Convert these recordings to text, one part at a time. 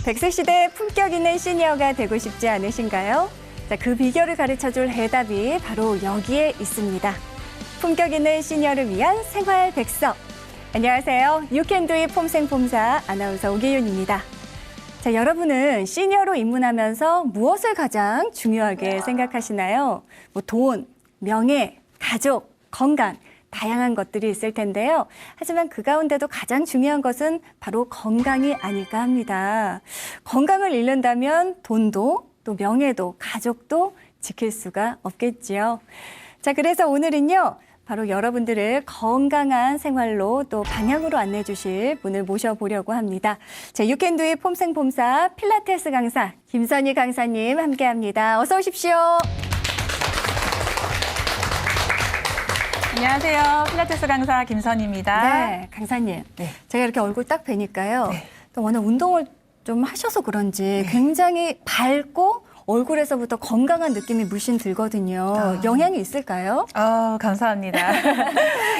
100세 시대의 품격 있는 시니어가 되고 싶지 않으신가요? 자, 그 비결을 가르쳐줄 해답이 바로 여기에 있습니다. 품격 있는 시니어를 위한 생활 백서. 안녕하세요. 유캔두이 폼생폼사 아나운서 오기윤입니다. 자, 여러분은 시니어로 입문하면서 무엇을 가장 중요하게 생각하시나요? 돈, 명예, 가족, 건강, 다양한 것들이 있을 텐데요. 하지만 그 가운데도 가장 중요한 것은 바로 건강이 아닐까 합니다. 건강을 잃는다면 돈도 또 명예도 가족도 지킬 수가 없겠지요. 자, 그래서 오늘은요. 바로 여러분들을 건강한 생활로 또 방향으로 안내해 주실 분을 모셔보려고 합니다. 자, 유캔두이 폼생폼사 필라테스 강사 김선희 강사님 함께합니다. 어서 오십시오. 안녕하세요. 필라테스 강사 김선희입니다. 네, 강사님. 네. 제가 이렇게 얼굴 딱 뵈니까요. 네. 또 워낙 운동을 좀 하셔서 그런지 굉장히 밝고 얼굴에서부터 건강한 느낌이 물씬 들거든요. 영향이 있을까요? 감사합니다.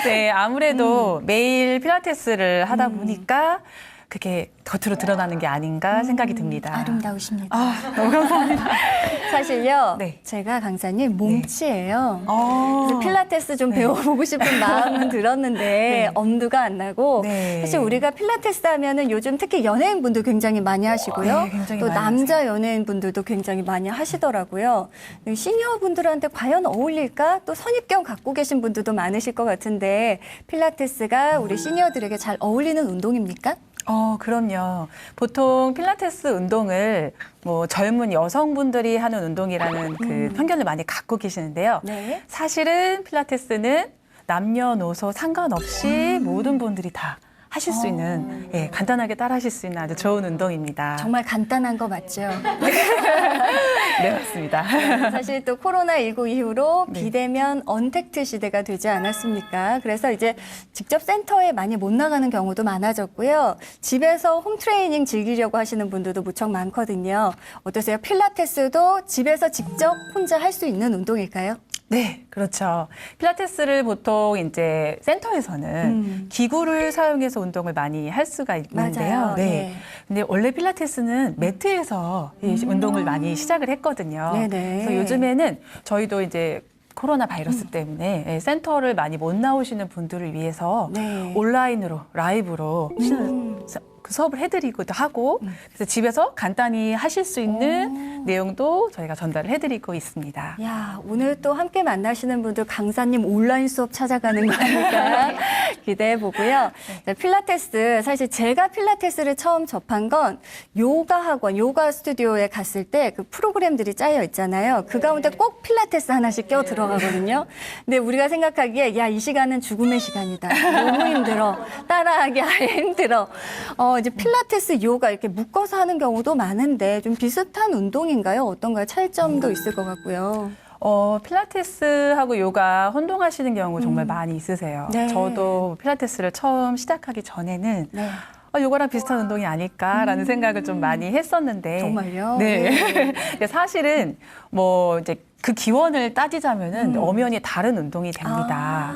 네, 아무래도 매일 필라테스를 하다 보니까 그게 겉으로 드러나는 게 아닌가 생각이 듭니다. 아름다우십니다. 너무 감사합니다. 사실요, 네. 제가 강사님 몸치예요. 네. 그래서 필라테스 좀 배워보고 싶은 마음은 들었는데 네. 엄두가 안 나고 네. 사실 우리가 필라테스 하면은 요즘 특히 연예인분들 굉장히 많이 하시고요. 네, 굉장히 또 많이 남자 연예인분들도 굉장히 많이 하시더라고요. 시니어분들한테 과연 어울릴까? 또 선입견 갖고 계신 분들도 많으실 것 같은데 필라테스가 우리 시니어들에게 잘 어울리는 운동입니까? 그럼요. 보통 필라테스 운동을 젊은 여성분들이 하는 운동이라는 그 편견을 많이 갖고 계시는데요. 네. 사실은 필라테스는 남녀노소 상관없이 모든 분들이 다 하실 수 있는, 간단하게 따라 하실 수 있는 아주 좋은 운동입니다. 정말 간단한 거 맞죠? 네, 맞습니다. 사실 또 코로나19 이후로 네. 비대면 언택트 시대가 되지 않았습니까? 그래서 이제 직접 센터에 많이 못 나가는 경우도 많아졌고요. 집에서 홈트레이닝 즐기려고 하시는 분들도 무척 많거든요. 어떠세요? 필라테스도 집에서 직접 혼자 할 수 있는 운동일까요? 네, 그렇죠. 필라테스를 보통 이제 센터에서는 기구를 사용해서 운동을 많이 할 수가 있는데요. 맞아요. 네. 근데 원래 필라테스는 매트에서 이 운동을 많이 시작을 했거든요. 네네. 그래서 요즘에는 저희도 이제 코로나 바이러스 때문에 센터를 많이 못 나오시는 분들을 위해서 네. 온라인으로 라이브로 그 수업을 해드리기도 하고 그래서 집에서 간단히 하실 수 있는 내용도 저희가 전달을 해드리고 있습니다. 야, 오늘 또 함께 만나시는 분들 강사님 온라인 수업 찾아가는 거 아닐까 기대해 보고요. 자, 필라테스, 사실 제가 필라테스를 처음 접한 건 요가 학원, 요가 스튜디오에 갔을 때 그 프로그램들이 짜여 있잖아요. 그 가운데 꼭 필라테스 하나씩 껴 들어가거든요. 근데 우리가 생각하기에 야, 이 시간은 죽음의 시간이다. 너무 힘들어. 따라하기 아예 힘들어. 이제 필라테스, 요가 이렇게 묶어서 하는 경우도 많은데 좀 비슷한 운동인가요? 어떤가요? 차이점도 있을 것 같고요. 필라테스하고 요가 혼동하시는 경우 정말 많이 있으세요. 네. 저도 필라테스를 처음 시작하기 전에는 네. 요거랑 비슷한 운동이 아닐까라는 생각을 좀 많이 했었는데. 정말요? 네. 근데 사실은 이제 그 기원을 따지자면은 엄연히 다른 운동이 됩니다.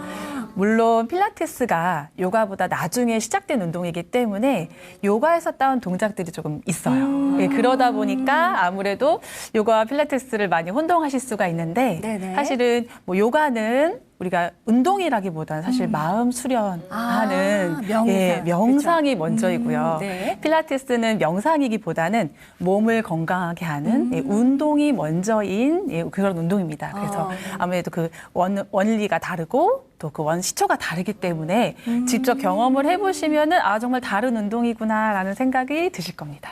물론 필라테스가 요가보다 나중에 시작된 운동이기 때문에 요가에서 따온 동작들이 조금 있어요. 예, 그러다 보니까 아무래도 요가와 필라테스를 많이 혼동하실 수가 있는데 네네. 사실은 요가는 우리가 운동이라기보다는 사실 마음 수련하는 명상. 명상이 먼저이고요. 네. 필라테스는 명상이기보다는 몸을 건강하게 하는 운동이 먼저인 그런 운동입니다. 그래서 아무래도 그 원리가 다르고 또 그 원시초가 다르기 때문에 직접 경험을 해보시면은 정말 다른 운동이구나라는 생각이 드실 겁니다.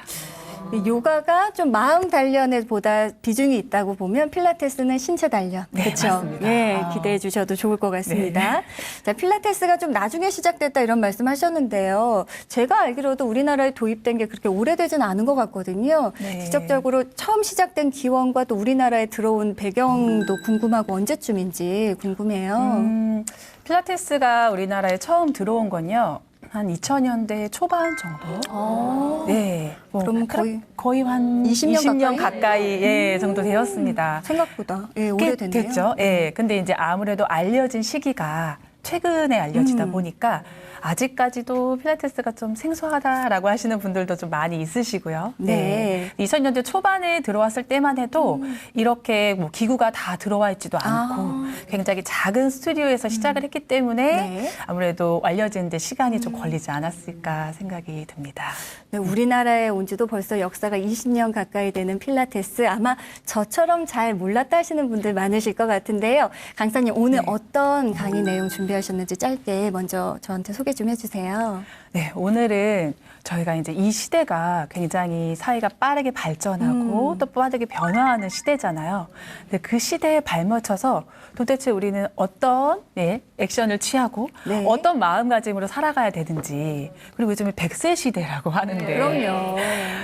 요가가 좀 마음 단련에 보다 비중이 있다고 보면 필라테스는 신체 단련. 네, 그렇죠? 맞습니다. 예, 기대해 주셔도 좋을 것 같습니다. 자, 필라테스가 좀 나중에 시작됐다 이런 말씀하셨는데요. 제가 알기로도 우리나라에 도입된 게 그렇게 오래되지는 않은 것 같거든요. 네. 직접적으로 처음 시작된 기원과 또 우리나라에 들어온 배경도 궁금하고 언제쯤인지 궁금해요. 필라테스가 우리나라에 처음 들어온 건요. 한 2000년대 초반 정도. 네. 그럼 거의 한 20년 가까이 정도 되었습니다. 생각보다 꽤 오래됐네요. 됐죠. 근데 이제 아무래도 알려진 시기가 최근에 알려지다 보니까 아직까지도 필라테스가 좀 생소하다라고 하시는 분들도 좀 많이 있으시고요. 네. 2000년대 초반에 들어왔을 때만 해도 이렇게 뭐 기구가 다 들어와 있지도 않고 굉장히 작은 스튜디오에서 시작을 했기 때문에 네. 아무래도 알려지는 데 시간이 좀 걸리지 않았을까 생각이 듭니다. 네, 우리나라에 온 지도 벌써 역사가 20년 가까이 되는 필라테스, 아마 저처럼 잘 몰랐다 하시는 분들 많으실 것 같은데요. 강사님, 오늘 어떤 강의 내용 준비하셨는지 짧게 먼저 저한테 소개 좀 해주세요. 네, 오늘은 저희가 이제 이 시대가 굉장히 사회가 빠르게 발전하고 또 빠르게 변화하는 시대잖아요. 근데 그 시대에 발맞춰서 도대체 우리는 어떤 액션을 취하고 네. 어떤 마음가짐으로 살아가야 되는지, 그리고 요즘에 100세 시대라고 하는데 그럼요.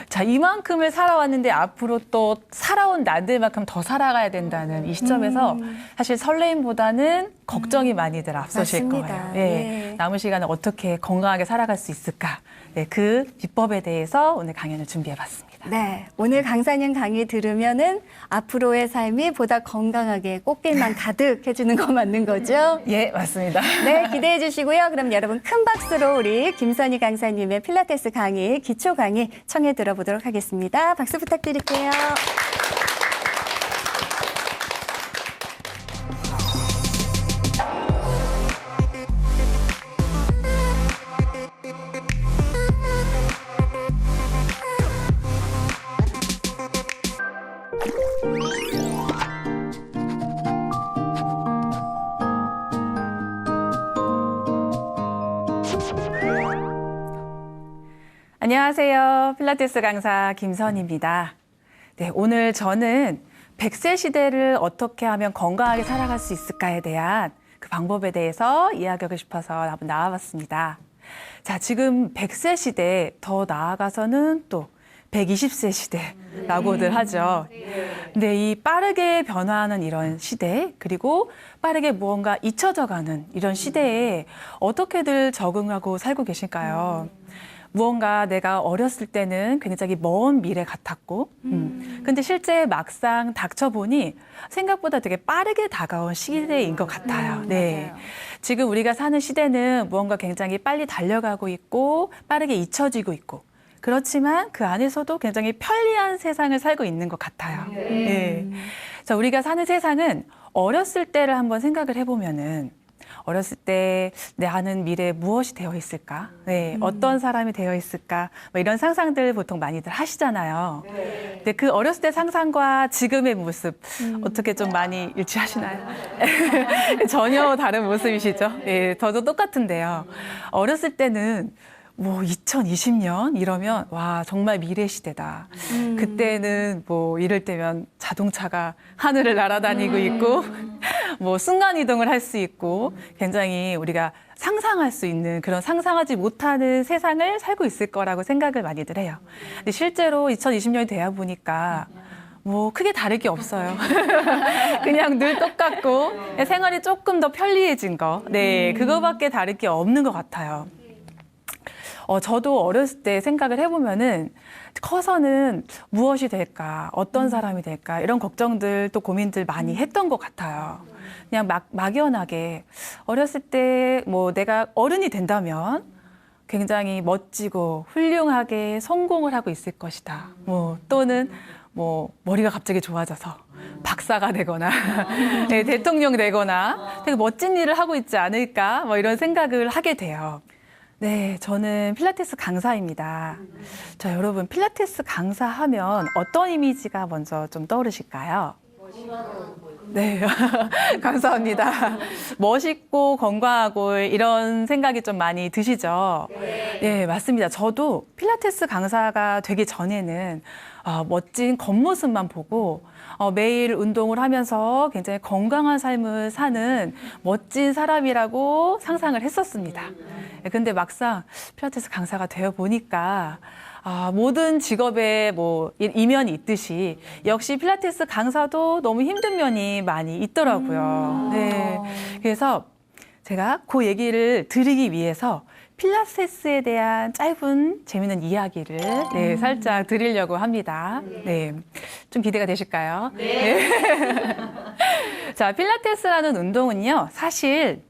자, 이만큼을 살아왔는데 앞으로 또 살아온 나들만큼 더 살아가야 된다는 이 시점에서 사실 설레임보다는 걱정이 많이들 앞서실 맞습니다. 거예요. 예. 남은 시간을 어떻게 건강하게 살아갈 수 있을까? 네, 그 비법에 대해서 오늘 강연을 준비해봤습니다. 네, 오늘 강사님 강의 들으면은 앞으로의 삶이 보다 건강하게 꽃길만 가득해지는 거 맞는 거죠? 예, 맞습니다. 네, 기대해 주시고요. 그럼 여러분 큰 박수로 우리 김선희 강사님의 필라테스 강의, 기초 강의 청해 들어보도록 하겠습니다. 박수 부탁드릴게요. 안녕하세요. 필라테스 강사 김선희입니다. 네, 오늘 저는 100세 시대를 어떻게 하면 건강하게 살아갈 수 있을까에 대한 그 방법에 대해서 이야기하고 싶어서 한번 나와봤습니다. 자, 지금 100세 시대, 더 나아가서는 또 120세 시대라고들 하죠. 근데 이 빠르게 변화하는 이런 시대, 그리고 빠르게 무언가 잊혀져가는 이런 시대에 어떻게들 적응하고 살고 계실까요? 무언가 내가 어렸을 때는 굉장히 먼 미래 같았고, 근데 실제 막상 닥쳐보니 생각보다 되게 빠르게 다가온 시대인 것 같아요. 네. 맞아요. 지금 우리가 사는 시대는 무언가 굉장히 빨리 달려가고 있고, 빠르게 잊혀지고 있고, 그렇지만 그 안에서도 굉장히 편리한 세상을 살고 있는 것 같아요. 네. 자, 우리가 사는 세상은 어렸을 때를 한번 생각을 해보면은 어렸을 때 나는 미래에 무엇이 되어 있을까? 네, 어떤 사람이 되어 있을까? 뭐 이런 상상들 보통 많이들 하시잖아요. 근데 그 어렸을 때 상상과 지금의 모습 어떻게 좀 많이 일치하시나요? 전혀 다른 모습이시죠? 네, 저도 똑같은데요. 어렸을 때는 뭐 2020년 이러면 와 정말 미래 시대다. 그때는 뭐 이럴 때면 자동차가 하늘을 날아다니고 있고 뭐 순간 이동을 할 수 있고 굉장히 우리가 상상할 수 있는 그런 상상하지 못하는 세상을 살고 있을 거라고 생각을 많이들 해요. 근데 실제로 2020년이 돼야 보니까 뭐 크게 다를 게 없어요. 그냥 늘 똑같고 생활이 조금 더 편리해진 거. 네, 그거밖에 다를 게 없는 것 같아요. 저도 어렸을 때 생각을 해보면은 커서는 무엇이 될까, 어떤 사람이 될까 이런 걱정들 또 고민들 많이 했던 것 같아요. 그냥 막연하게 어렸을 때 뭐 내가 어른이 된다면 굉장히 멋지고 훌륭하게 성공을 하고 있을 것이다. 뭐 또는 뭐 머리가 갑자기 좋아져서 박사가 되거나 네, 대통령 되거나 되게 멋진 일을 하고 있지 않을까 뭐 이런 생각을 하게 돼요. 네, 저는 필라테스 강사입니다. 자, 여러분, 필라테스 강사하면 어떤 이미지가 먼저 좀 떠오르실까요? 네, 감사합니다. 멋있고 건강하고 이런 생각이 좀 많이 드시죠? 네, 맞습니다. 저도 필라테스 강사가 되기 전에는 멋진 겉모습만 보고 매일 운동을 하면서 굉장히 건강한 삶을 사는 멋진 사람이라고 상상을 했었습니다. 근데 막상 필라테스 강사가 되어 보니까 모든 직업에 뭐 이면이 있듯이 역시 필라테스 강사도 너무 힘든 면이 많이 있더라고요. 네. 그래서 제가 그 얘기를 드리기 위해서 필라테스에 대한 짧은 재미있는 이야기를 네, 살짝 드리려고 합니다. 네. 좀 기대가 되실까요? 네. 자, 필라테스라는 운동은요, 사실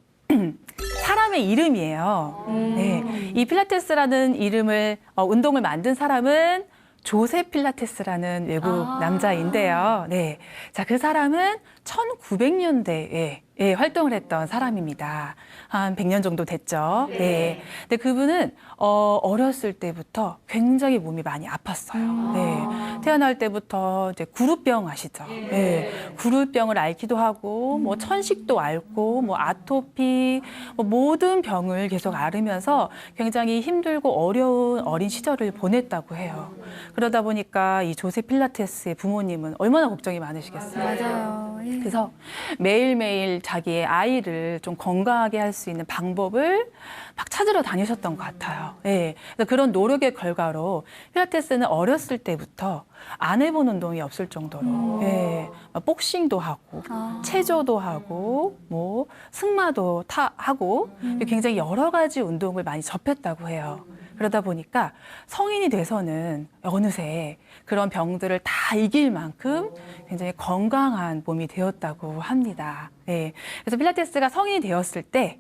사람의 이름이에요. 네, 이 필라테스라는 이름을 운동을 만든 사람은 조세 필라테스라는 외국 남자인데요. 네, 자, 그 사람은 1900년대에 활동을 했던 사람입니다. 한 100년 정도 됐죠. 네. 근데 그분은 어렸을 때부터 굉장히 몸이 많이 아팠어요. 네. 태어날 때부터 이제 구루병 아시죠? 네. 구루병을 앓기도 하고, 뭐 천식도 앓고, 뭐 아토피, 뭐 모든 병을 계속 앓으면서 굉장히 힘들고 어려운 어린 시절을 보냈다고 해요. 그러다 보니까 이 조세 필라테스의 부모님은 얼마나 걱정이 많으시겠어요. 맞아요. 예. 그래서 매일매일 자기의 아이를 좀 건강하게 할 수 있는 방법을 막 찾으러 다니셨던 것 같아요. 예. 그래서 그런 노력의 결과로 필라테스는 어렸을 때부터 안 해본 운동이 없을 정도로 예. 막 복싱도 하고 체조도 하고 뭐 승마도 하고 굉장히 여러 가지 운동을 많이 접했다고 해요. 그러다 보니까 성인이 돼서는 어느새 그런 병들을 다 이길 만큼 굉장히 건강한 몸이 되었다고 합니다. 네. 그래서 필라테스가 성인이 되었을 때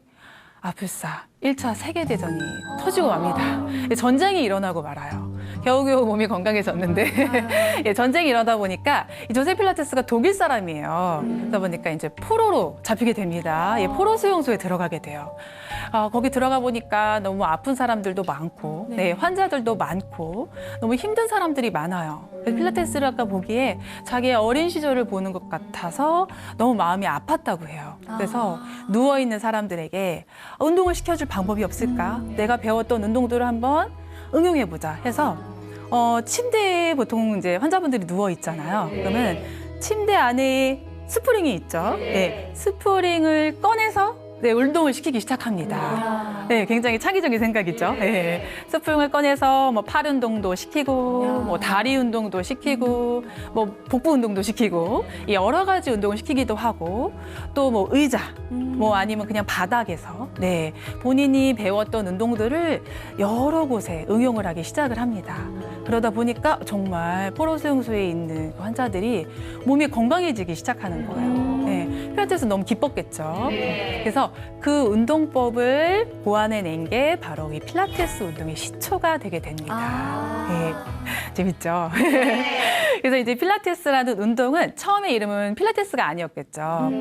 아플싸 1차 세계대전이 터지고 맙니다. 전쟁이 일어나고 말아요. 겨우겨우 몸이 건강해졌는데 예, 전쟁이 일어나다 보니까 이 조세 필라테스가 독일 사람이에요. 그러다 보니까 이제 포로로 잡히게 됩니다. 예, 포로 수용소에 들어가게 돼요. 거기 들어가 보니까 너무 아픈 사람들도 많고 네, 환자들도 많고 너무 힘든 사람들이 많아요. 필라테스를 아까 보기에 자기의 어린 시절을 보는 것 같아서 너무 마음이 아팠다고 해요. 그래서 누워있는 사람들에게 운동을 시켜줄 방법이 없을까? 내가 배웠던 운동들을 한번 응용해보자 해서 침대에 보통 이제 환자분들이 누워 있잖아요. 그러면 침대 안에 스프링이 있죠. 네, 스프링을 꺼내서 네, 운동을 시키기 시작합니다. 네, 굉장히 창의적인 생각이죠. 네, 스프링을 꺼내서 뭐 팔 운동도 시키고, 뭐 다리 운동도 시키고, 뭐 복부 운동도 시키고, 여러 가지 운동을 시키기도 하고, 또 뭐 의자, 뭐 아니면 그냥 바닥에서, 네, 본인이 배웠던 운동들을 여러 곳에 응용을 하기 시작을 합니다. 그러다 보니까 정말 포로 수용소에 있는 환자들이 몸이 건강해지기 시작하는 거예요. 네, 필라테스 너무 기뻤겠죠. 그래서 그 운동법을 고안해낸 게 바로 이 필라테스 운동의 시초가 되게 됩니다. 네, 재밌죠? 그래서 이제 필라테스라는 운동은 처음에 이름은 필라테스가 아니었겠죠.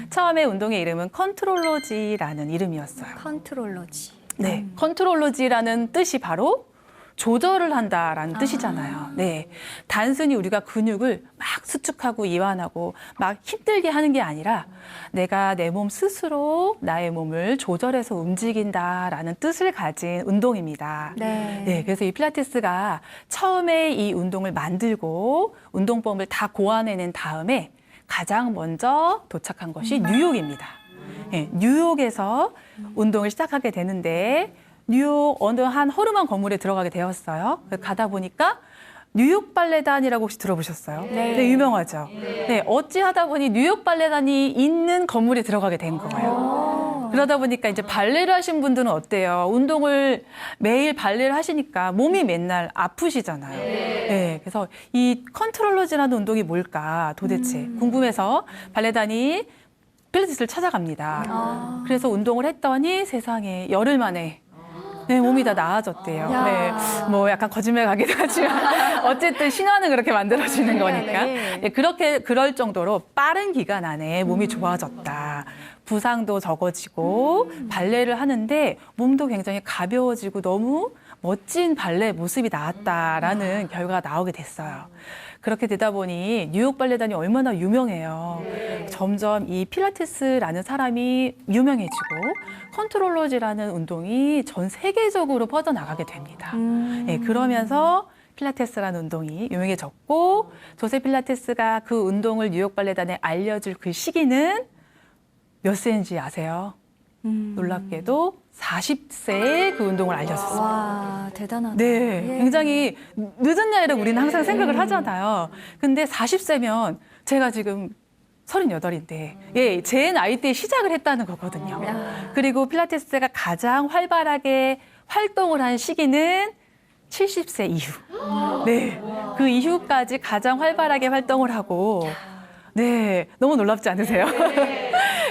처음에 운동의 이름은 컨트롤러지라는 이름이었어요. 컨트롤러지. 네, 컨트롤러지라는 뜻이 바로 조절을 한다라는 뜻이잖아요. 네, 단순히 우리가 근육을 막 수축하고 이완하고 막 힘들게 하는 게 아니라 내가 내 몸 스스로 나의 몸을 조절해서 움직인다라는 뜻을 가진 운동입니다. 네. 그래서 이 필라테스가 처음에 이 운동을 만들고 운동법을 다 고안해낸 다음에 가장 먼저 도착한 것이 뉴욕입니다. 네, 뉴욕에서 운동을 시작하게 되는데 뉴욕 어느 한 허름한 건물에 들어가게 되었어요. 가다 보니까 뉴욕 발레단이라고 혹시 들어보셨어요? 네, 유명하죠. 네, 어찌하다 보니 뉴욕 발레단이 있는 건물에 들어가게 된 거예요. 그러다 보니까 이제 발레를 하신 분들은 어때요? 운동을 매일 발레를 하시니까 몸이 맨날 아프시잖아요. 네, 그래서 이 컨트롤러지라는 운동이 뭘까 도대체 궁금해서 발레단이 필라테스를 찾아갑니다. 그래서 운동을 했더니 세상에 열흘 만에 네, 몸이 다 나아졌대요. 네, 뭐 약간 거짓말 같기도 하지만 어쨌든 신화는 그렇게 만들어지는 거니까. 네, 그럴 정도로 빠른 기간 안에 몸이 좋아졌다. 부상도 적어지고 발레를 하는데 몸도 굉장히 가벼워지고 너무 멋진 발레 모습이 나왔다라는 결과가 나오게 됐어요. 그렇게 되다 보니 뉴욕 발레단이 얼마나 유명해요. 점점 이 필라테스라는 사람이 유명해지고 컨트롤러지라는 운동이 전 세계적으로 퍼져나가게 됩니다. 네, 그러면서 필라테스라는 운동이 유명해졌고 조세 필라테스가 그 운동을 뉴욕 발레단에 알려줄 그 시기는 몇 세인지 아세요? 놀랍게도 40세에 그 운동을 알려줬어요. 와, 대단하다. 네, 굉장히 늦은 나이라고 우리는 항상 생각을 하잖아요. 근데 40세면 제가 지금 38인데, 예, 제 나이 때 시작을 했다는 거거든요. 그리고 필라테스가 가장 활발하게 활동을 한 시기는 70세 이후. 네, 그 이후까지 가장 활발하게 활동을 하고, 네, 너무 놀랍지 않으세요?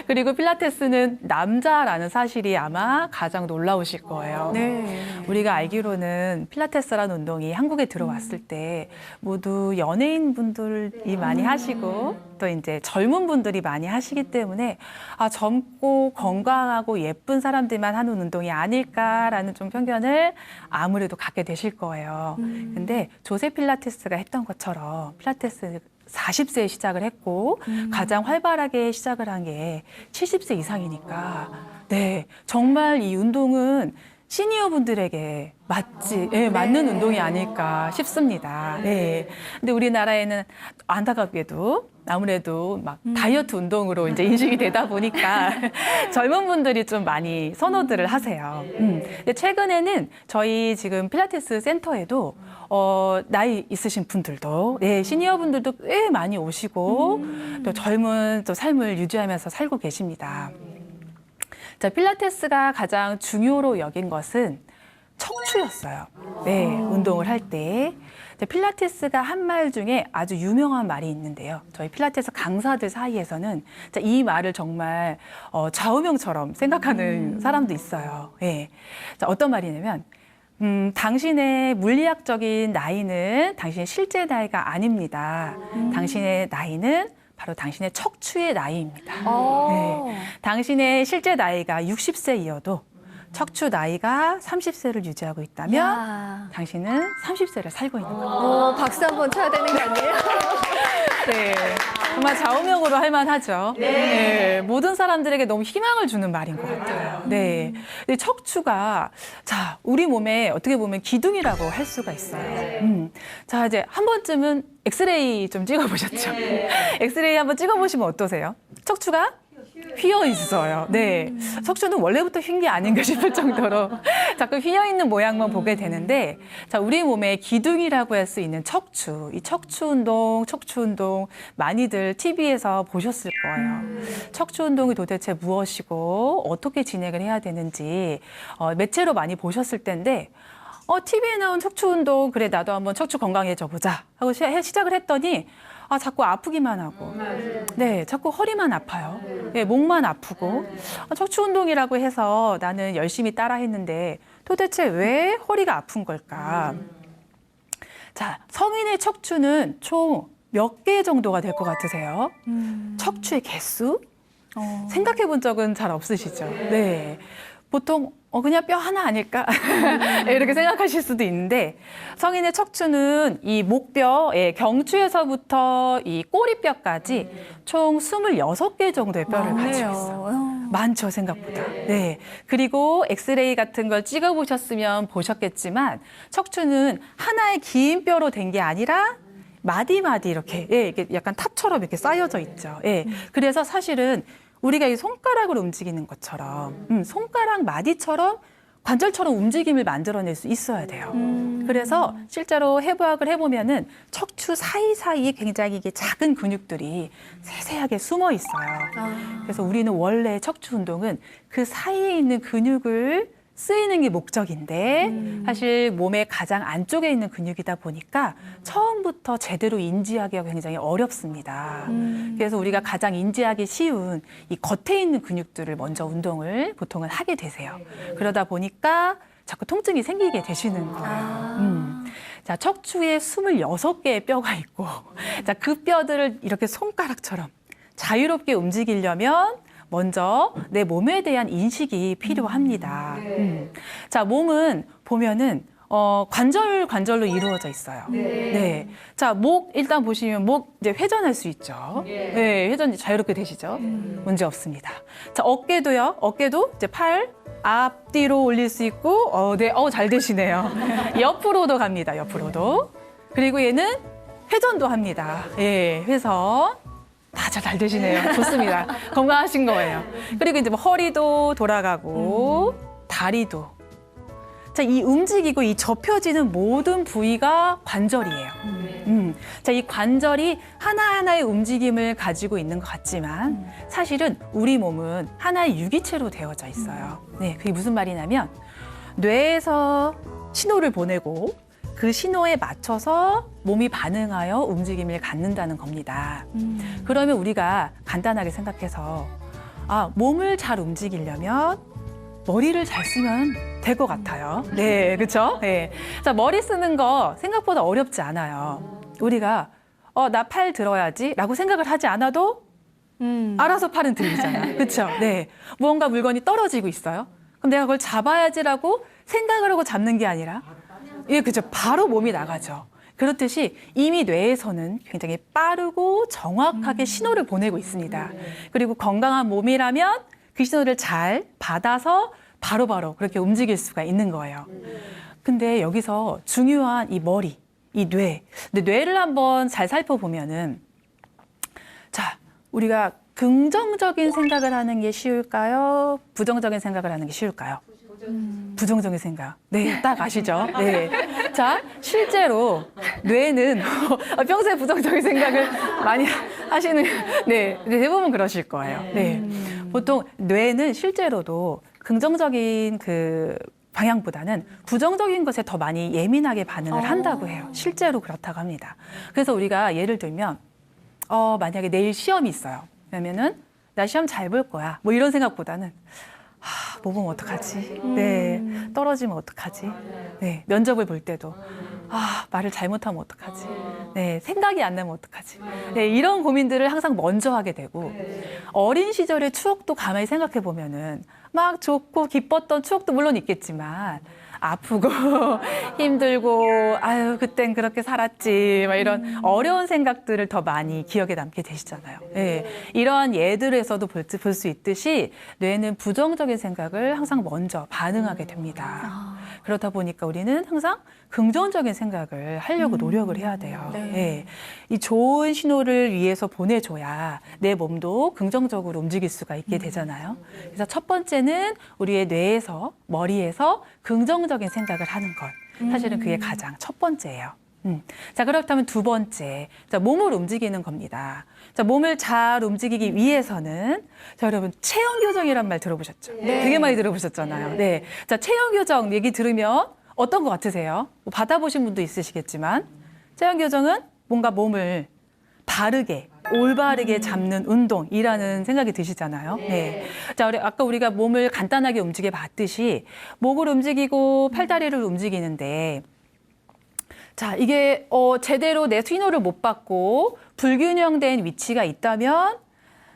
그리고 필라테스는 남자라는 사실이 아마 가장 놀라우실 거예요. 네. 우리가 알기로는 필라테스라는 운동이 한국에 들어왔을 때 모두 연예인 분들이 많이 하시고 또 이제 젊은 분들이 많이 하시기 때문에 아, 젊고 건강하고 예쁜 사람들만 하는 운동이 아닐까라는 좀 편견을 아무래도 갖게 되실 거예요. 근데 조세 필라테스가 했던 것처럼 필라테스 40세에 시작을 했고 가장 활발하게 시작을 한 게 70세 이상이니까 네, 정말 이 운동은 시니어 분들에게 맞는 운동이 아닐까 싶습니다. 네. 근데 우리나라에는 안타깝게도 아무래도 막 다이어트 운동으로 이제 인식이 되다 보니까 젊은 분들이 좀 많이 선호들을 하세요. 근데 최근에는 저희 지금 필라테스 센터에도 나이 있으신 분들도, 네, 시니어 분들도 꽤 많이 오시고 또 젊은 또 삶을 유지하면서 살고 계십니다. 자, 필라테스가 가장 중요로 여긴 것은 척추였어요. 네, 운동을 할 때. 필라테스가 한 말 중에 아주 유명한 말이 있는데요. 저희 필라테스 강사들 사이에서는 이 말을 정말 좌우명처럼 생각하는 사람도 있어요. 네. 자, 어떤 말이냐면, 당신의 물리학적인 나이는 당신의 실제 나이가 아닙니다. 당신의 나이는 바로 당신의 척추의 나이입니다. 네. 당신의 실제 나이가 60세이어도 척추 나이가 30세를 유지하고 있다면 야. 당신은 30세를 살고 있는 겁니다. 박수 한번 쳐야 되는 거 아니에요? 네. 정말 좌우명으로 할 만하죠. 네. 모든 사람들에게 너무 희망을 주는 말인 것 같아요. 네. 근데 척추가, 자, 우리 몸에 어떻게 보면 기둥이라고 할 수가 있어요. 자, 이제 한 번쯤은 엑스레이 좀 찍어보셨죠? 엑스레이 한번 찍어보시면 어떠세요? 척추가 휘어 있어요. 네. 척추는 원래부터 휜 게 아닌가 싶을 정도로 자꾸 휘어 있는 모양만 보게 되는데, 자, 우리 몸의 기둥이라고 할 수 있는 척추, 이 척추 운동 많이들 TV에서 보셨을 거예요. 척추 운동이 도대체 무엇이고 어떻게 진행을 해야 되는지 매체로 많이 보셨을 텐데, TV에 나온 척추 운동, 그래, 나도 한번 척추 건강해져 보자 하고 시작을 했더니 자꾸 아프기만 하고, 네, 자꾸 허리만 아파요. 네, 목만 아프고, 척추 운동이라고 해서 나는 열심히 따라 했는데 도대체 왜 허리가 아픈 걸까? 자, 성인의 척추는 총 몇 개 정도가 될 것 같으세요? 척추의 개수? 생각해 본 적은 잘 없으시죠? 네. 보통 그냥 뼈 하나 아닐까? 이렇게 생각하실 수도 있는데, 성인의 척추는 이 목뼈, 경추에서부터 이 꼬리뼈까지 총 26개 정도의 뼈를 가지고 있어요. 많죠, 생각보다. 네. 그리고 엑스레이 같은 걸 찍어보셨으면 보셨겠지만, 척추는 하나의 긴 뼈로 된 게 아니라 마디마디 이렇게, 이렇게 약간 탑처럼 이렇게 쌓여져 있죠. 그래서 사실은 우리가 이 손가락으로 움직이는 것처럼 손가락 마디처럼 관절처럼 움직임을 만들어낼 수 있어야 돼요. 그래서 실제로 해부학을 해보면은 척추 사이사이에 굉장히 이게 작은 근육들이 세세하게 숨어 있어요. 그래서 우리는 원래 척추 운동은 그 사이에 있는 근육을 쓰이는 게 목적인데 사실 몸의 가장 안쪽에 있는 근육이다 보니까 처음부터 제대로 인지하기가 굉장히 어렵습니다. 그래서 우리가 가장 인지하기 쉬운 이 겉에 있는 근육들을 먼저 운동을 보통은 하게 되세요. 그러다 보니까 자꾸 통증이 생기게 되시는 거예요. 자, 척추에 26개의 뼈가 있고, 자, 그 뼈들을 이렇게 손가락처럼 자유롭게 움직이려면 먼저 내 몸에 대한 인식이 필요합니다. 자, 몸은 보면은 관절로 이루어져 있어요. 네. 자, 목 일단 보시면 목 이제 회전할 수 있죠. 네, 회전 자유롭게 되시죠. 문제 없습니다. 자, 어깨도요. 어깨도 이제 팔 앞뒤로 올릴 수 있고, 네, 잘 되시네요. 옆으로도 갑니다. 옆으로도. 그리고 얘는 회전도 합니다. 예, 회전. 다 잘 되시네요. 좋습니다. 건강하신 거예요. 그리고 이제 뭐 허리도 돌아가고, 다리도. 자, 이 움직이고 이 접혀지는 모든 부위가 관절이에요. 자, 이 관절이 하나하나의 움직임을 가지고 있는 것 같지만 사실은 우리 몸은 하나의 유기체로 되어져 있어요. 네, 그게 무슨 말이냐면 뇌에서 신호를 보내고 그 신호에 맞춰서 몸이 반응하여 움직임을 갖는다는 겁니다. 그러면 우리가 간단하게 생각해서 몸을 잘 움직이려면 머리를 잘 쓰면 될 것 같아요. 네, 그렇죠? 네. 자, 머리 쓰는 거 생각보다 어렵지 않아요. 우리가 나 팔 들어야지라고 생각을 하지 않아도 알아서 팔은 들리잖아요. 그렇죠? 네. 무언가 물건이 떨어지고 있어요. 그럼 내가 그걸 잡아야지라고 생각을 하고 잡는 게 아니라 그렇죠. 바로 몸이 나가죠. 그렇듯이 이미 뇌에서는 굉장히 빠르고 정확하게 신호를 보내고 있습니다. 그리고 건강한 몸이라면 그 신호를 잘 받아서 바로바로 그렇게 움직일 수가 있는 거예요. 근데 여기서 중요한 이 머리, 이 뇌. 근데 뇌를 한번 잘 살펴보면은 자, 우리가 긍정적인 생각을 하는 게 쉬울까요? 부정적인 생각을 하는 게 쉬울까요? 부정적인 생각. 네, 딱 아시죠? 네. 자, 실제로 뇌는 평소에 부정적인 생각을 많이 하시는, 네, 대부분 그러실 거예요. 네. 보통 뇌는 실제로도 긍정적인 그 방향보다는 부정적인 것에 더 많이 예민하게 반응을 한다고 해요. 실제로 그렇다고 합니다. 그래서 우리가 예를 들면, 만약에 내일 시험이 있어요. 그러면은, 나 시험 잘 볼 거야. 뭐 이런 생각보다는, 못 보면 어떡하지? 네. 떨어지면 어떡하지? 네. 면접을 볼 때도, 말을 잘못하면 어떡하지? 네. 생각이 안 나면 어떡하지? 네. 이런 고민들을 항상 먼저 하게 되고, 어린 시절의 추억도 가만히 생각해 보면은, 막 좋고 기뻤던 추억도 물론 있겠지만, 아프고 힘들고 아유 그땐 그렇게 살았지 막 이런 어려운 생각들을 더 많이 기억에 남게 되시잖아요. 네. 이러한 예들에서도 볼 수 있듯이 뇌는 부정적인 생각을 항상 먼저 반응하게 됩니다. 그렇다 보니까 우리는 항상 긍정적인 생각을 하려고 노력을 해야 돼요. 네. 네. 이 좋은 신호를 위해서 보내줘야 내 몸도 긍정적으로 움직일 수가 있게 되잖아요. 그래서 첫 번째는 우리의 뇌에서 머리에서 긍정적인 생각을 하는 것. 사실은 그게 가장 첫 번째예요. 자, 그렇다면 두 번째. 자, 몸을 움직이는 겁니다. 자, 몸을 잘 움직이기 위해서는, 자, 여러분, 체형교정이란 말 들어보셨죠? 네. 되게 많이 들어보셨잖아요. 네. 자, 체형교정 얘기 들으면 어떤 것 같으세요? 뭐 받아보신 분도 있으시겠지만, 체형교정은 뭔가 몸을 바르게, 올바르게 잡는 운동이라는 생각이 드시잖아요. 네. 자, 아까 우리가 몸을 간단하게 움직여 봤듯이, 목을 움직이고 팔다리를 움직이는데, 자, 이게 제대로 내 신호를 못 받고 불균형된 위치가 있다면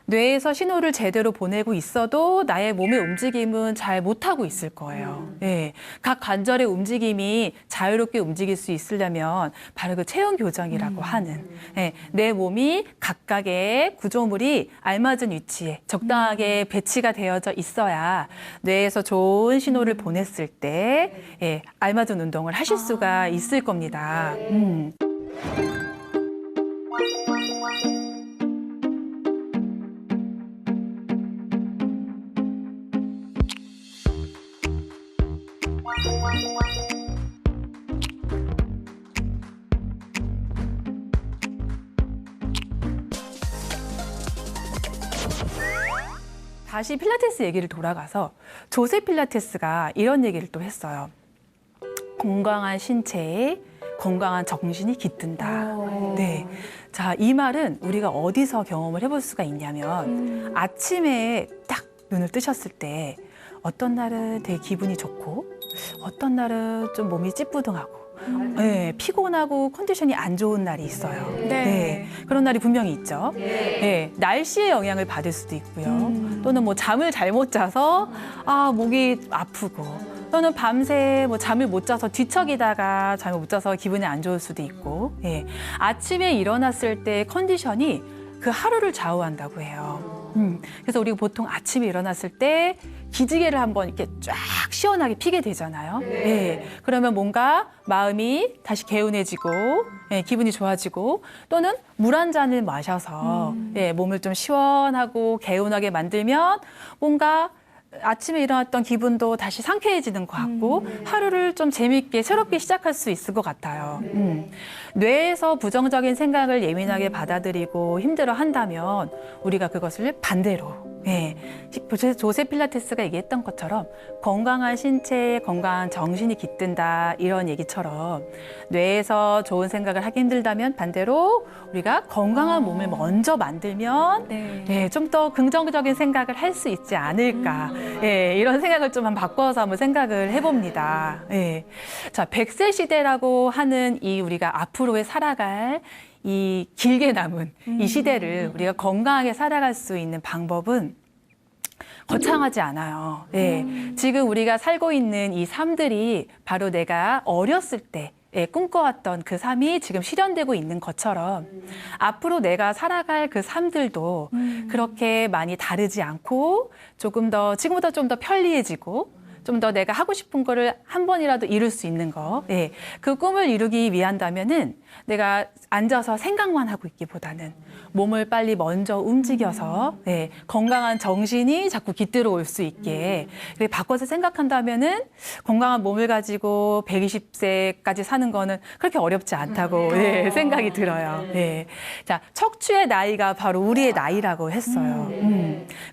뇌에서 신호를 제대로 보내고 있어도 나의 몸의 움직임은 잘 못하고 있을 거예요. 네. 각 관절의 움직임이 자유롭게 움직일 수 있으려면 바로 그 체형 교정이라고 하는 네. 내 몸이 각각의 구조물이 알맞은 위치에 적당하게 배치가 되어져 있어야 뇌에서 좋은 신호를 보냈을 때 예, 알맞은 운동을 하실 수가 있을 겁니다. 다시 필라테스 얘기를 돌아가서 조세 필라테스가 이런 얘기를 또 했어요. 건강한 신체에 건강한 정신이 깃든다. 네. 자, 이 말은 우리가 어디서 경험을 해볼 수가 있냐면 아침에 딱 눈을 뜨셨을 때 어떤 날은 되게 기분이 좋고 어떤 날은 좀 몸이 찌뿌둥하고 네, 피곤하고 컨디션이 안 좋은 날이 있어요. 네. 그런 날이 분명히 있죠. 네, 날씨의 영향을 받을 수도 있고요. 또는 뭐 잠을 잘못 자서 목이 아프고 또는 밤새 뭐 잠을 못 자서 뒤척이다가 잠을 못 자서 기분이 안 좋을 수도 있고 아침에 일어났을 때 컨디션이 그 하루를 좌우한다고 해요. 그래서 우리가 보통 아침에 일어났을 때 기지개를 한번 이렇게 쫙 시원하게 피게 되잖아요. 그러면 뭔가 마음이 다시 개운해지고 기분이 좋아지고 또는 물 한 잔을 마셔서 몸을 좀 시원하고 개운하게 만들면 뭔가 아침에 일어났던 기분도 다시 상쾌해지는 것 같고 하루를 좀 재미있게 새롭게 시작할 수 있을 것 같아요. 뇌에서 부정적인 생각을 예민하게 받아들이고 힘들어 한다면 우리가 그것을 반대로 예. 조세 필라테스가 얘기했던 것처럼 건강한 신체에 건강한 정신이 깃든다 이런 얘기처럼 뇌에서 좋은 생각을 하기 힘들다면 반대로 우리가 건강한 몸을 먼저 만들면 예, 좀 더 긍정적인 생각을 할 수 있지 않을까. 예, 이런 생각을 좀 한번 바꿔서 한번 생각을 해봅니다. 예. 자, 100세 시대라고 하는 이 우리가 앞으로의 살아갈 이 길게 남은 이 시대를 우리가 건강하게 살아갈 수 있는 방법은 거창하지 않아요. 예. 지금 우리가 살고 있는 이 삶들이 바로 내가 어렸을 때 꿈꿔왔던 그 삶이 지금 실현되고 있는 것처럼 앞으로 내가 살아갈 그 삶들도 그렇게 많이 다르지 않고 조금 더 지금보다 좀 더 편리해지고 좀 더 내가 하고 싶은 거를 한 번이라도 이룰 수 있는 거. 예. 그 꿈을 이루기 위한다면은 내가 앉아서 생각만 하고 있기보다는 몸을 빨리 먼저 움직여서 예, 건강한 정신이 자꾸 깃들어 올 수 있게 바꿔서 생각한다면은 건강한 몸을 가지고 120세까지 사는 거는 그렇게 어렵지 않다고 예, 생각이 들어요. 예. 자, 척추의 나이가 바로 우리의 나이라고 했어요.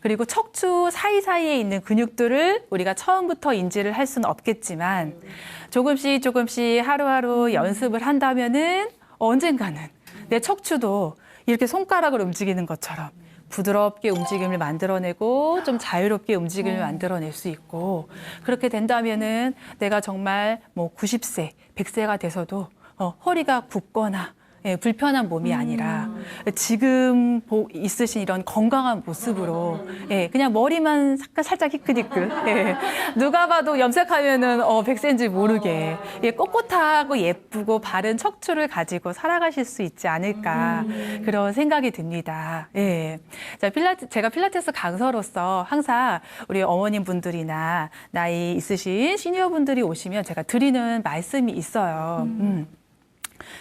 그리고 척추 사이사이에 있는 근육들을 우리가 처음부터 인지를 할 수는 없겠지만 조금씩 하루하루 연습을 한다면은 언젠가는 내 척추도 이렇게 손가락을 움직이는 것처럼 부드럽게 움직임을 만들어내고 좀 자유롭게 움직임을 만들어낼 수 있고 그렇게 된다면은 내가 정말 뭐 90세, 100세가 돼서도 허리가 굽거나 예, 불편한 몸이 아니라 지금 있으신 이런 건강한 모습으로 예, 그냥 머리만 살짝 희끗희끗 예, 누가 봐도 염색하면은 100세인지 모르게 예, 꼿꼿하고 예쁘고 바른 척추를 가지고 살아가실 수 있지 않을까 그런 생각이 듭니다. 예. 자, 제가 필라테스 강사로서 항상 우리 어머님 분들이나 나이 있으신 시니어 분들이 오시면 제가 드리는 말씀이 있어요.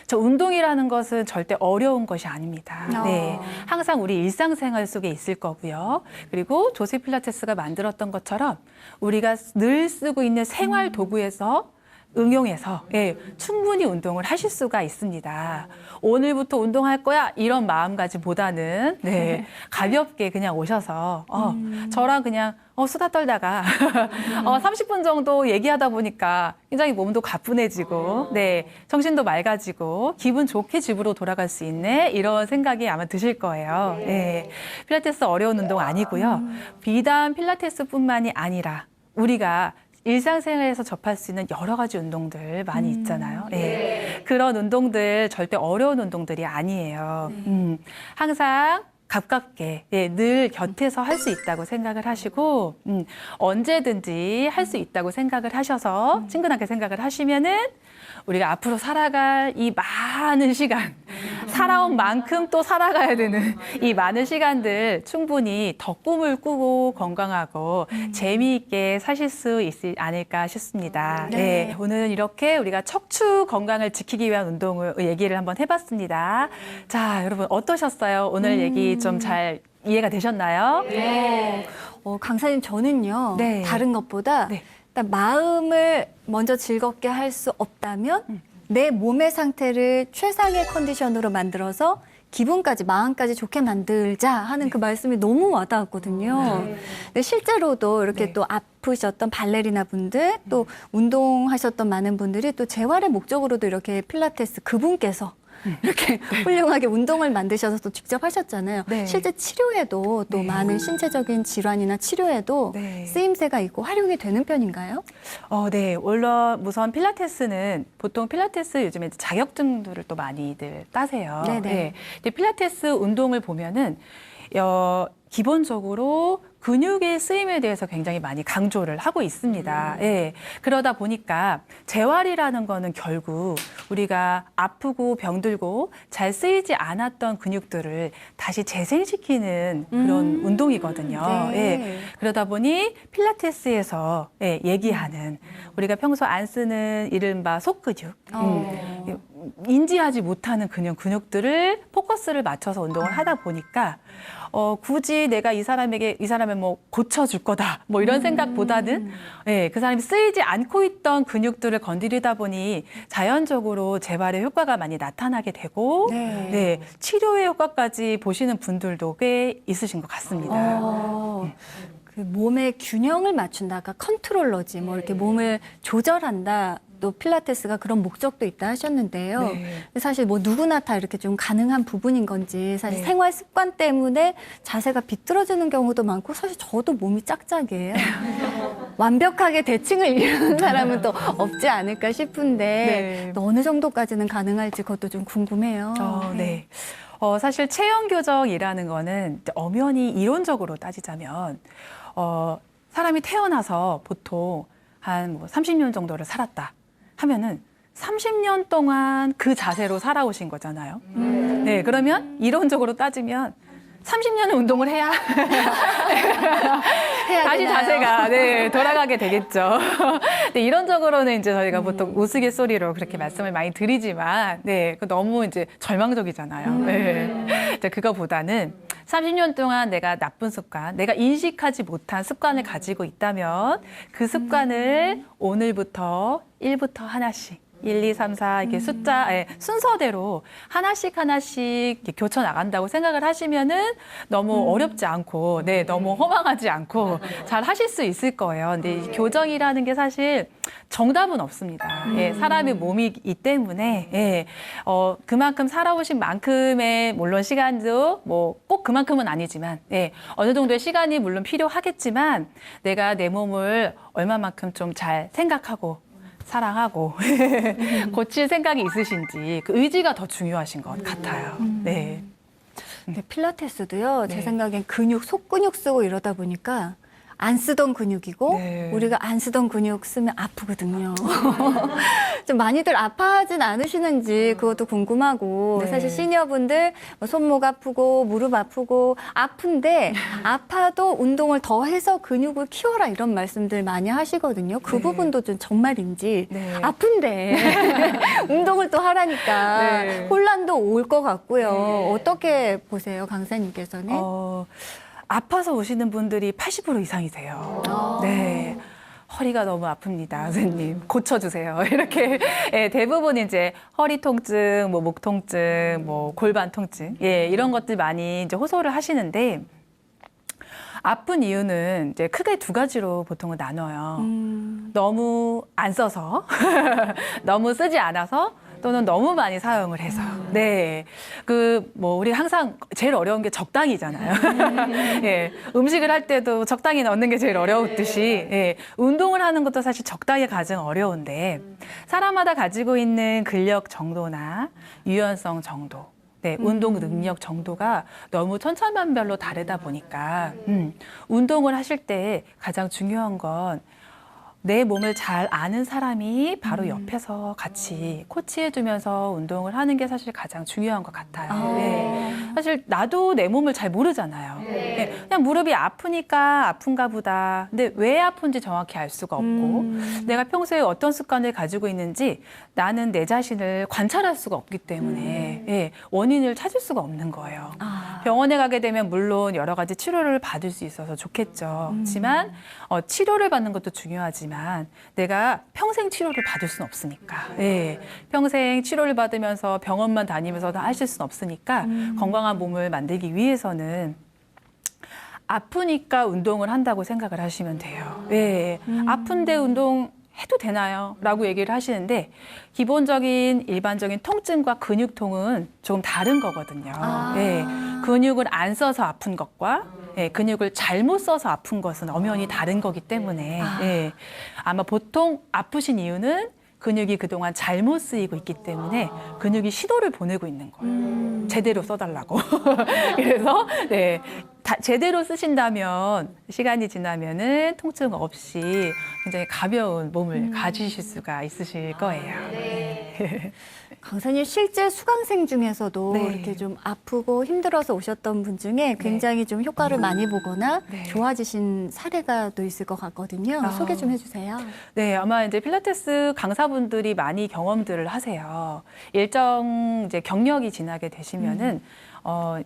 저 운동이라는 것은 절대 어려운 것이 아닙니다. 네, 항상 우리 일상생활 속에 있을 거고요. 그리고 조세 필라테스가 만들었던 것처럼 우리가 늘 쓰고 있는 생활 도구에서 응용해서 예, 충분히 운동을 하실 수가 있습니다. 오늘부터 운동할 거야 이런 마음가짐보다는 네, 가볍게 그냥 오셔서 저랑 그냥 수다 떨다가 30분 정도 얘기하다 보니까 굉장히 몸도 가뿐해지고 네, 정신도 맑아지고 기분 좋게 집으로 돌아갈 수 있는 이런 생각이 아마 드실 거예요. 네, 필라테스 어려운 운동 아니고요. 비단 필라테스뿐만이 아니라 우리가 일상생활에서 접할 수 있는 여러 가지 운동들 많이 있잖아요. 네. 그런 운동들 절대 어려운 운동들이 아니에요. 항상 가깝게 늘 곁에서 할 수 있다고 생각을 하시고 언제든지 할 수 있다고 생각을 하셔서 친근하게 생각을 하시면은 우리가 앞으로 살아갈 이 많은 시간, 살아온 만큼 또 살아가야 되는 이 많은 시간들 충분히 더 꿈을 꾸고 건강하고 재미있게 사실 수 있지 않을까 싶습니다. 네. 오늘은 이렇게 우리가 척추 건강을 지키기 위한 운동을 얘기를 한번 해봤습니다. 자, 여러분 어떠셨어요? 오늘 얘기 좀 잘 이해가 되셨나요? 네. 강사님 저는요. 네. 다른 것보다 네. 일단 마음을 먼저 즐겁게 할 수 없다면 내 몸의 상태를 최상의 컨디션으로 만들어서 기분까지 마음까지 좋게 만들자 하는 그 말씀이 너무 와닿았거든요. 근데 실제로도 이렇게 또 아프셨던 발레리나 분들 또 운동하셨던 많은 분들이 또 재활의 목적으로도 이렇게 필라테스 그분께서 이렇게 훌륭하게 운동을 만드셔서 또 직접 하셨잖아요. 네. 실제 치료에도 또 많은 신체적인 질환이나 치료에도 쓰임새가 있고 활용이 되는 편인가요? 네. 물론 우선 필라테스는 보통 필라테스 요즘에 자격증들을 또 많이들 따세요. 네네. 네. 근데 필라테스 운동을 보면은 기본적으로 근육의 쓰임에 대해서 굉장히 많이 강조를 하고 있습니다. 예. 그러다 보니까 재활이라는 거는 결국 우리가 아프고 병들고 잘 쓰이지 않았던 근육들을 다시 재생시키는 그런 운동이거든요. 네. 예. 그러다 보니 필라테스에서 얘기하는 우리가 평소 안 쓰는 이른바 속근육, 인지하지 못하는 근육들을 포커스를 맞춰서 운동을 하다 보니까 굳이 내가 이 사람을 뭐 고쳐줄 거다 뭐 이런 생각보다는 예, 그 사람이 쓰이지 않고 있던 근육들을 건드리다 보니 자연적으로 재발의 효과가 많이 나타나게 되고 네. 네, 치료의 효과까지 보시는 분들도 꽤 있으신 것 같습니다. 그 몸의 균형을 맞춘다, 아까 컨트롤러지, 뭐 이렇게 몸을 조절한다. 또 필라테스가 그런 목적도 있다 하셨는데요. 네. 근데 사실 뭐 누구나 다 이렇게 좀 가능한 부분인 건지 사실 네. 생활 습관 때문에 자세가 비뚤어지는 경우도 많고 사실 저도 몸이 짝짝이에요. 완벽하게 대칭을 이루는 사람은 또 없지 않을까 싶은데 네. 또 어느 정도까지는 가능할지 그것도 좀 궁금해요. 네. 사실 체형 교정이라는 거는 엄연히 이론적으로 따지자면 사람이 태어나서 보통 한 뭐 30년 정도를 살았다 하면은 30년 동안 그 자세로 살아오신 거잖아요. 네, 그러면 이론적으로 따지면 30년은 운동을 해야 다시 되나요? 자세가 네, 돌아가게 되겠죠. 네, 이론적으로는 이제 저희가 보통 우스갯소리로 그렇게 말씀을 많이 드리지만, 네, 그 너무 이제 절망적이잖아요. 네. 이제 그거보다는 30년 동안 내가 나쁜 습관, 내가 인식하지 못한 습관을 가지고 있다면 그 습관을 오늘부터 1부터 하나씩 1, 2, 3, 4 이렇게 숫자 순서대로 하나씩 이렇게 교쳐 나간다고 생각을 하시면은 너무 어렵지 않고 네 너무 허망하지 않고 잘 하실 수 있을 거예요. 근데 이 교정이라는 게 사실 정답은 없습니다. 예, 사람의 몸이기 때문에 예, 그만큼 살아오신 만큼의 물론 시간도 뭐 꼭 그만큼은 아니지만 예, 어느 정도의 시간이 물론 필요하겠지만 내가 내 몸을 얼마만큼 좀 잘 생각하고 사랑하고 고칠 생각이 있으신지 그 의지가 더 중요하신 것 같아요. 네. 근데 필라테스도요, 제 네. 생각엔 속근육 쓰고 이러다 보니까 안 쓰던 근육이고 네. 우리가 안 쓰던 근육 쓰면 아프거든요. 좀 많이들 아파하진 않으시는지 그것도 궁금하고 네. 사실 시니어분들 뭐 손목 아프고 무릎 아프고 아픈데 아파도 운동을 더 해서 근육을 키워라 이런 말씀들 많이 하시거든요. 그 네. 부분도 좀 정말인지 네. 아픈데 운동을 또 하라니까 네. 혼란도 올 것 같고요. 네. 어떻게 보세요, 강사님께서는? 아파서 오시는 분들이 80% 이상이세요. 네. 허리가 너무 아픕니다, 선생님. 고쳐주세요. 이렇게. 예, 대부분 이제 허리 통증, 뭐 목 통증, 뭐 골반 통증. 예, 이런 것들 많이 이제 호소를 하시는데 아픈 이유는 이제 크게 두 가지로 보통은 나눠요. 너무 안 써서, 너무 쓰지 않아서, 또는 너무 많이 사용을 해서. 네. 뭐, 우리 항상 제일 어려운 게 적당히잖아요. 예. 음식을 할 때도 적당히 넣는 게 제일 어려웠듯이, 예. 운동을 하는 것도 사실 적당히 가장 어려운데, 사람마다 가지고 있는 근력 정도나 유연성 정도, 네, 운동 능력 정도가 너무 천차만별로 다르다 보니까, 운동을 하실 때 가장 중요한 건 내 몸을 잘 아는 사람이 바로 옆에서 같이 코치해주면서 운동을 하는 게 사실 가장 중요한 것 같아요. 네. 사실 나도 내 몸을 잘 모르잖아요. 네. 그냥 무릎이 아프니까 아픈가 보다. 근데 왜 아픈지 정확히 알 수가 없고 내가 평소에 어떤 습관을 가지고 있는지 나는 내 자신을 관찰할 수가 없기 때문에 예, 원인을 찾을 수가 없는 거예요. 병원에 가게 되면 물론 여러 가지 치료를 받을 수 있어서 좋겠죠. 하지만 치료를 받는 것도 중요하지만 내가 평생 치료를 받을 수는 없으니까. 예, 평생 치료를 받으면서 병원만 다니면서 다 하실 수는 없으니까 건강한 몸을 만들기 위해서는 아프니까 운동을 한다고 생각을 하시면 돼요. 예, 아픈데 운동해도 되나요? 라고 얘기를 하시는데 기본적인 일반적인 통증과 근육통은 조금 다른 거거든요. 예, 근육을 안 써서 아픈 것과 예, 근육을 잘못 써서 아픈 것은 엄연히 다른 거기 때문에 예, 아마 보통 아프신 이유는 근육이 그동안 잘못 쓰이고 있기 때문에 근육이 시도를 보내고 있는 거예요. 제대로 써달라고. 그래서 네, 제대로 쓰신다면 시간이 지나면은 통증 없이 굉장히 가벼운 몸을 가지실 수가 있으실 거예요. 강사님 실제 수강생 중에서도 네. 이렇게 좀 아프고 힘들어서 오셨던 분 중에 굉장히 좀 효과를 많이 보거나 네. 좋아지신 사례가 또 있을 것 같거든요. 아. 소개 좀 해주세요. 네, 아마 이제 필라테스 강사분들이 많이 경험들을 하세요. 일정 이제 경력이 지나게 되시면은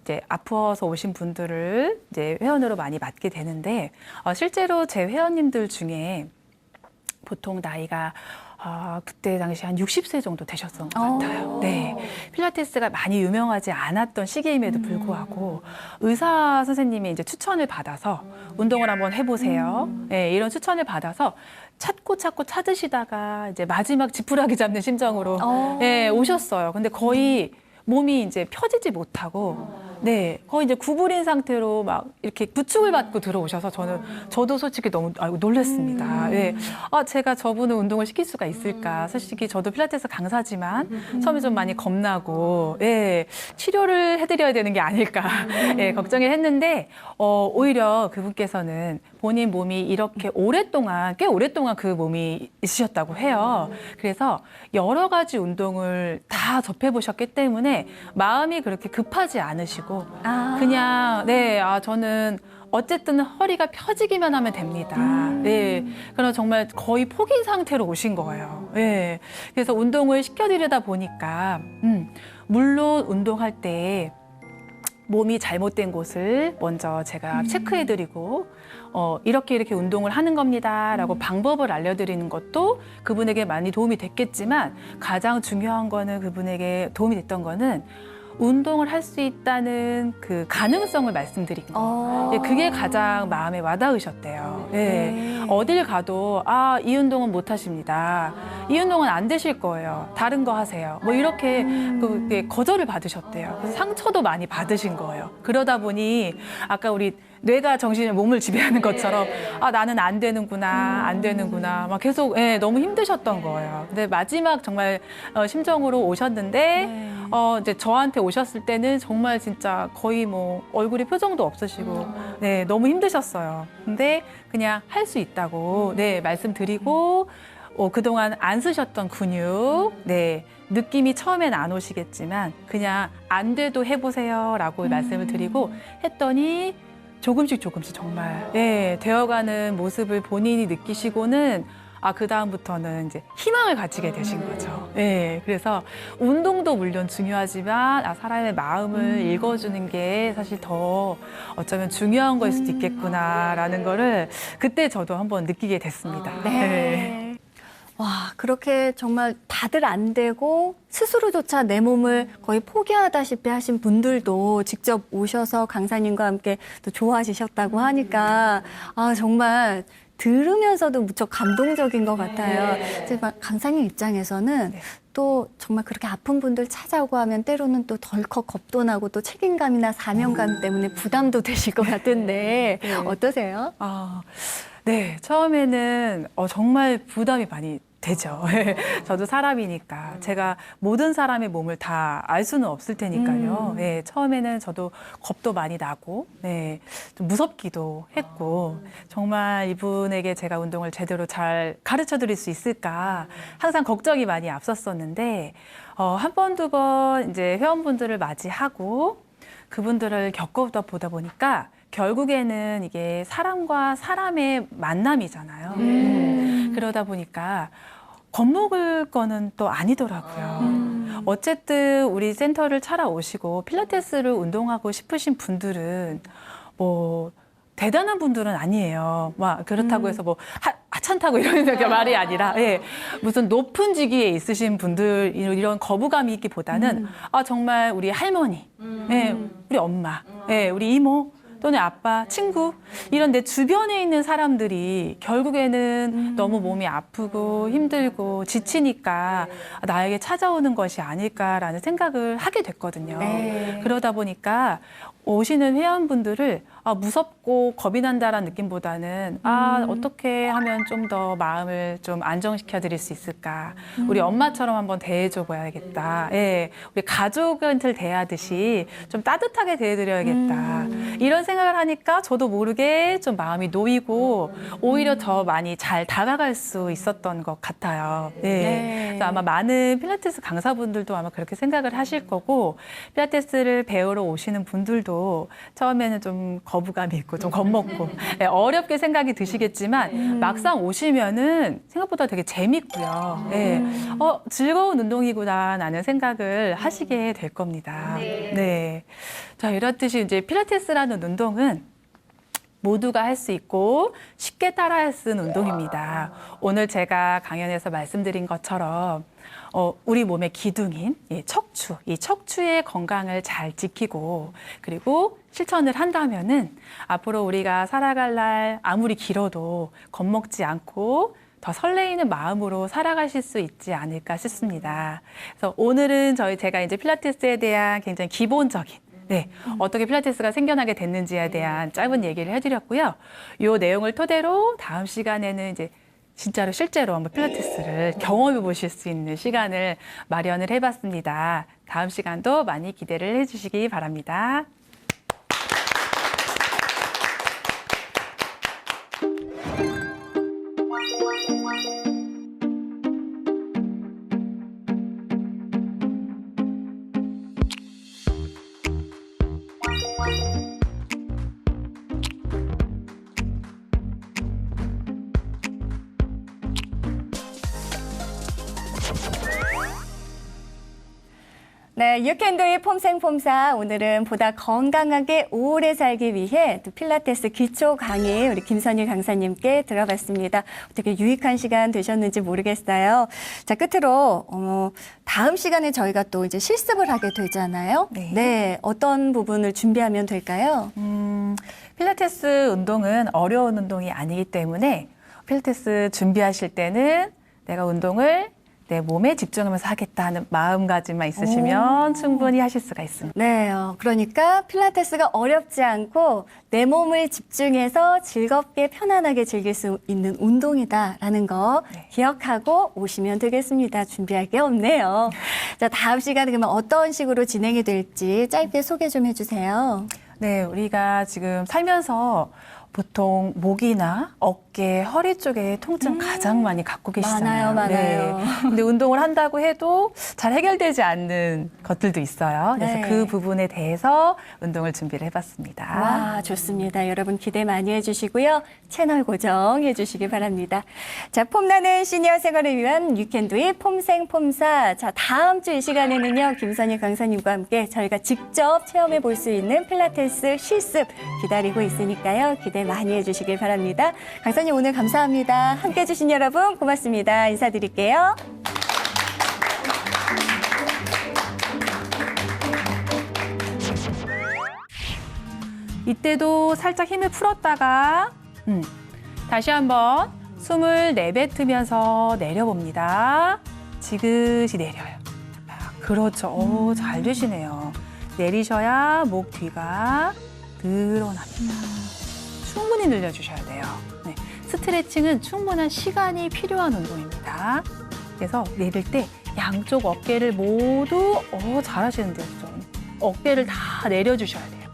이제 아파서 오신 분들을 이제 회원으로 많이 맡게 되는데 실제로 제 회원님들 중에 보통 나이가 그때 당시 한 60세 정도 되셨던 것 같아요. 네. 필라테스가 많이 유명하지 않았던 시기임에도 불구하고 의사 선생님이 이제 추천을 받아서 운동을 한번 해보세요. 네, 이런 추천을 받아서 찾고 찾으시다가 이제 마지막 지푸라기 잡는 심정으로 네, 오셨어요. 근데 거의 몸이 이제 펴지지 못하고 네, 거의 이제 구부린 상태로 막 이렇게 부축을 받고 들어오셔서 저도 솔직히 너무 놀랐습니다. 예. 제가 저분을 운동을 시킬 수가 있을까? 솔직히 저도 필라테스 강사지만 처음에 좀 많이 겁나고, 예, 치료를 해드려야 되는 게 아닐까, 예, 걱정을 했는데, 오히려 그분께서는 본인 몸이 이렇게 꽤 오랫동안 그 몸이 있으셨다고 해요. 그래서 여러 가지 운동을 다 접해보셨기 때문에 마음이 그렇게 급하지 않으시고, 그냥, 네, 저는 어쨌든 허리가 펴지기만 하면 됩니다. 네. 그럼 정말 거의 포기 상태로 오신 거예요. 네. 그래서 운동을 시켜드리다 보니까, 물론 운동할 때 몸이 잘못된 곳을 먼저 제가 체크해드리고, 이렇게 운동을 하는 겁니다라고 방법을 알려드리는 것도 그분에게 많이 도움이 됐겠지만, 가장 중요한 거는 그분에게 도움이 됐던 거는 운동을 할 수 있다는 그 가능성을 말씀드린 거. 예, 그게 가장 마음에 와닿으셨대요. 예. 어딜 가도 이 운동은 못 하십니다. 이 운동은 안 되실 거예요. 다른 거 하세요. 뭐 이렇게 거절을 받으셨대요. 그래서 상처도 많이 받으신 거예요. 그러다 보니 아까 우리 뇌가 정신을 몸을 지배하는 것처럼 나는 안 되는구나 막 계속 너무 힘드셨던 거예요. 근데 마지막 정말 심정으로 오셨는데 이제 저한테 오셨을 때는 정말 진짜 거의 뭐 얼굴에 표정도 없으시고 네, 너무 힘드셨어요. 근데 그냥 할 수 있다고 말씀드리고 그동안 안 쓰셨던 근육 느낌이 처음엔 안 오시겠지만 그냥 안 돼도 해보세요라고 말씀을 드리고 했더니 조금씩 정말 되어가는 모습을 본인이 느끼시고는 그 다음부터는 이제 희망을 가지게 되신 거죠. 그래서 운동도 물론 중요하지만 사람의 마음을 읽어주는 게 사실 더 어쩌면 중요한 거일 수도 있겠구나라는 거를 그때 저도 한번 느끼게 됐습니다. 와, 그렇게 정말 다들 안 되고 스스로조차 내 몸을 거의 포기하다시피 하신 분들도 직접 오셔서 강사님과 함께 또 좋아지셨다고 하니까 정말 들으면서도 무척 감동적인 것 같아요. 하지만 강사님 입장에서는 또 정말 그렇게 아픈 분들 찾아오고 하면 때로는 또 덜컥 겁도 나고 또 책임감이나 사명감 때문에 부담도 되실 것 같은데 어떠세요? 네, 처음에는 정말 부담이 많이 되죠. 저도 사람이니까 제가 모든 사람의 몸을 다 알 수는 없을 테니까요. 처음에는 저도 겁도 많이 나고 좀 무섭기도 했고 정말 이분에게 제가 운동을 제대로 잘 가르쳐 드릴 수 있을까 항상 걱정이 많이 앞섰었는데 한 번, 두 번 이제 회원분들을 맞이하고 그분들을 겪어보다 보니까 결국에는 이게 사람과 사람의 만남이잖아요. 그러다 보니까 겁먹을 거는 또 아니더라고요. 어쨌든 우리 센터를 찾아오시고 필라테스를 운동하고 싶으신 분들은 뭐 대단한 분들은 아니에요. 막 그렇다고 해서 뭐 하찮다고 이런 말이 아니라 무슨 높은 직위에 있으신 분들 이런 거부감이 있기보다는 정말 우리 할머니, 우리 엄마, 우리 이모 또는 아빠, 친구 이런 내 주변에 있는 사람들이 결국에는 너무 몸이 아프고 힘들고 지치니까 나에게 찾아오는 것이 아닐까라는 생각을 하게 됐거든요. 그러다 보니까 오시는 회원분들을 무섭고 겁이 난다라는 느낌보다는 어떻게 하면 좀 더 마음을 좀 안정시켜 드릴 수 있을까? 우리 엄마처럼 한번 대해줘 봐야겠다. 예, 우리 가족한테 대하듯이 좀 따뜻하게 대해드려야겠다. 이런 생각을 하니까 저도 모르게 좀 마음이 놓이고 오히려 더 많이 잘 다가갈 수 있었던 것 같아요. 네. 그래서 아마 많은 필라테스 강사분들도 아마 그렇게 생각을 하실 거고 필라테스를 배우러 오시는 분들도 처음에는 좀 거부감이 있고 좀 겁먹고 어렵게 생각이 드시겠지만 막상 오시면은 생각보다 되게 재밌고요. 즐거운 운동이구나라는 생각을 하시게 될 겁니다. 네. 자, 이렇듯이 이제 필라테스라는 운동은 모두가 할 수 있고 쉽게 따라할 수 있는 운동입니다. 오늘 제가 강연에서 말씀드린 것처럼 우리 몸의 기둥인 이 척추의 건강을 잘 지키고 그리고 실천을 한다면은 앞으로 우리가 살아갈 날 아무리 길어도 겁먹지 않고 더 설레이는 마음으로 살아가실 수 있지 않을까 싶습니다. 그래서 오늘은 제가 이제 필라테스에 대한 굉장히 기본적인 어떻게 필라테스가 생겨나게 됐는지에 대한 짧은 얘기를 해드렸고요. 이 내용을 토대로 다음 시간에는 이제 진짜로 실제로 한번 필라테스를 경험해 보실 수 있는 시간을 마련을 해봤습니다. 다음 시간도 많이 기대를 해주시기 바랍니다. 네, 유캔도의 폼생폼사 오늘은 보다 건강하게 오래 살기 위해 또 필라테스 기초 강의 우리 김선희 강사님께 들어봤습니다. 어떻게 유익한 시간 되셨는지 모르겠어요. 자, 끝으로 다음 시간에 저희가 또 이제 실습을 하게 되잖아요. 네, 어떤 부분을 준비하면 될까요? 필라테스 운동은 어려운 운동이 아니기 때문에 필라테스 준비하실 때는 내가 운동을 내 몸에 집중하면서 하겠다는 마음가짐만 있으시면 충분히 하실 수가 있습니다. 네, 그러니까 필라테스가 어렵지 않고 내 몸을 집중해서 즐겁게 편안하게 즐길 수 있는 운동이다라는 거 기억하고 오시면 되겠습니다. 준비할 게 없네요. 자, 다음 시간에 그러면 어떤 식으로 진행이 될지 짧게 소개 좀 해주세요. 네, 우리가 지금 살면서 보통 목이나 어깨, 허리 쪽에 통증 가장 많이 갖고 계시잖아요. 많아요. 네. 근데 운동을 한다고 해도 잘 해결되지 않는 것들도 있어요. 그래서 그 부분에 대해서 운동을 준비를 해봤습니다. 와, 좋습니다. 여러분 기대 많이 해주시고요. 채널 고정해 주시기 바랍니다. 자, 폼나는 시니어 생활을 위한 유캔도의 폼생폼사. 자, 다음 주 이 시간에는요, 김선희 강사님과 함께 저희가 직접 체험해 볼 수 있는 필라테스 실습 기다리고 있으니까요. 기대 많이 해주시길 바랍니다. 강사님 오늘 감사합니다. 함께 해주신 여러분 고맙습니다. 인사드릴게요. 이때도 살짝 힘을 풀었다가 다시 한번 숨을 내뱉으면서 내려봅니다. 지그시 내려요. 그렇죠. 잘 되시네요. 내리셔야 목 뒤가 늘어납니다. 충분히 늘려주셔야 돼요. 네. 스트레칭은 충분한 시간이 필요한 운동입니다. 그래서 내릴 때 양쪽 어깨를 모두 잘하시는데요. 좀 어깨를 다 내려주셔야 돼요.